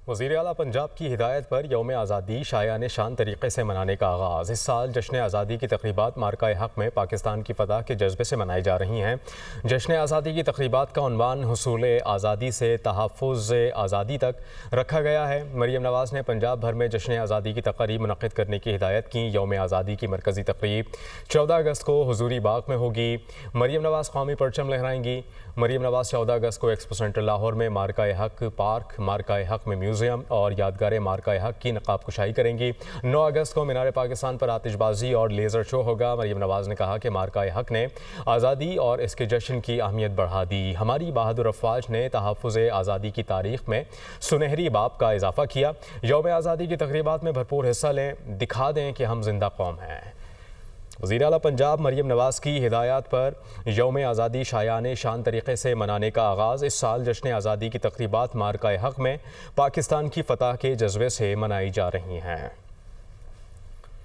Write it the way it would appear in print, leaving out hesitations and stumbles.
वज़ीर आला पंजाब की हिदायत पर यौम आज़ादी शायाने शान तरीक़े से मनाने का आगाज़। इस साल जश्न आज़ादी की तक़रीबात मार्का हक़ में पाकिस्तान की फ़तह के जज्बे से मनाई जा रही हैं। जश्न आज़ादी की तक़रीबात का उन्वान हुसूल आज़ादी से तहफ़्फ़ुज़ आज़ादी तक रखा गया है। मरीम नवाज़ ने पंजाब भर में जश्न आज़ादी की तक़रीब मुनक़्क़िद करने की हिदायत की। यौम आज़ादी की मरकज़ी तक़रीब 14 अगस्त को हुज़ूरी बाग में होगी। मरीम नवाज़ कौमी परचम लहराएंगी। मरीम नवाज़ 14 अगस्त को एक्सपो सेंटर लाहौर में मार्का हक़ पार्क, मार्का हक़ में म्यूज़ियम और यादगार मार्का हक़ की नक़ाब कुशाई करेंगी। 9 अगस्त को मीनार पाकिस्तान पर आतिशबाजी और लेज़र शो होगा। मरीम नवाज़ ने कहा कि मार्का हक़ ने आज़ादी और इसके जश्न की अहमियत बढ़ा दी। हमारी बहादुर अफ़वाज ने तहफ़्फ़ुज़ आज़ादी की तारीख़ में सुनहरी बाब का इजाफ़ा किया। यौम आज़ादी की तक़रीबात में भरपूर हिस्सा लें, दिखा दें कि हम जिंदा कौम हैं। वज़ीर आला पंजाब मरीम नवाज़ की हिदायत पर यौम आज़ादी शायाने शान तरीक़े से मनाने का आगाज़। इस साल जश्न आज़ादी की तक़रीबात मार्का हक़ में पाकिस्तान की फ़तह के जज्बे से मनाई जा रही हैं।